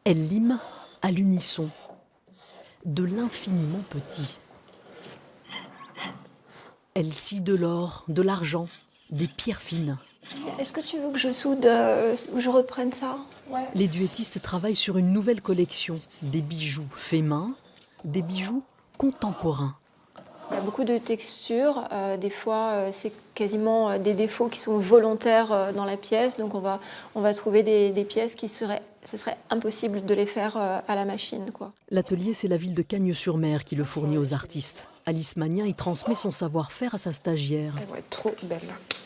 Elles liment à l'unisson, de l'infiniment petit. Elles scient de l'or, de l'argent, des pierres fines. Est-ce que tu veux que je soude ou je reprenne ça? Ouais. Les duettistes travaillent sur une nouvelle collection, des bijoux faits main, des bijoux contemporains. Il y a beaucoup de textures, des fois c'est quasiment des défauts qui sont volontaires dans la pièce, donc on va trouver des pièces ce serait impossible de les faire à la machine, quoi. L'atelier, c'est la ville de Cagnes-sur-Mer qui le fournit aux artistes. Alice Magnin y transmet son savoir-faire à sa stagiaire. Elle va être trop belle.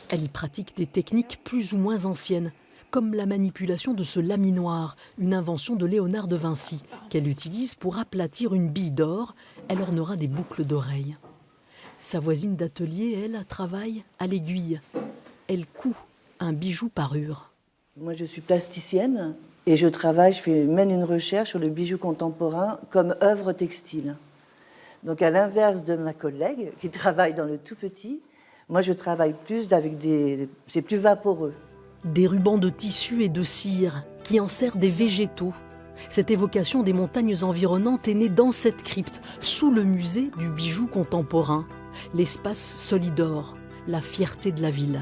Elle y pratique des techniques plus ou moins anciennes, comme la manipulation de ce laminoir, une invention de Léonard de Vinci, qu'elle utilise pour aplatir une bille d'or. Elle ornera des boucles d'oreilles. Sa voisine d'atelier, elle, travaille à l'aiguille. Elle coud un bijou parure. Moi, je suis plasticienne et je mène une recherche sur le bijou contemporain comme œuvre textile. Donc, à l'inverse de ma collègue qui travaille dans le tout petit, moi, je travaille plus avec c'est plus vaporeux. Des rubans de tissu et de cire qui enserrent des végétaux. Cette évocation des montagnes environnantes est née dans cette crypte, sous le musée du bijou contemporain. L'espace Solidor, la fierté de la ville.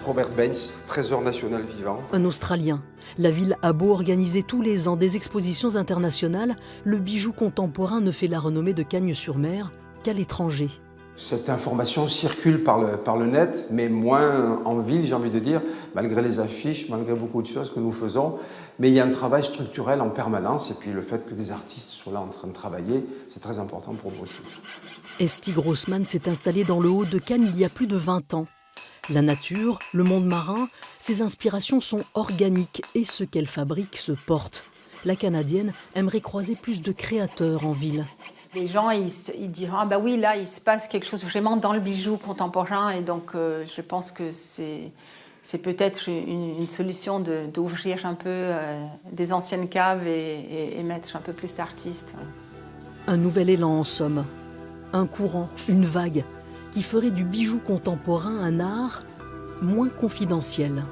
Robert Baines, trésor national vivant. Un Australien. La ville a beau organiser tous les ans des expositions internationales, le bijou contemporain ne fait la renommée de Cagnes-sur-Mer qu'à l'étranger. Cette information circule par le net, mais moins en ville, j'ai envie de dire, malgré les affiches, malgré beaucoup de choses que nous faisons. Mais il y a un travail structurel en permanence, et puis le fait que des artistes soient là en train de travailler, c'est très important pour nous aussi. Esti Grossman s'est installée dans le Haut de Cannes il y a plus de 20 ans. La nature, le monde marin, ses inspirations sont organiques et ce qu'elle fabrique se porte. La Canadienne aimerait croiser plus de créateurs en ville. Les gens, ils diront « Ah bah oui, là, il se passe quelque chose vraiment dans le bijou contemporain » et donc je pense que c'est peut-être une solution d'ouvrir un peu des anciennes caves et mettre un peu plus d'artistes. Un nouvel élan en somme, un courant, une vague qui ferait du bijou contemporain un art moins confidentiel.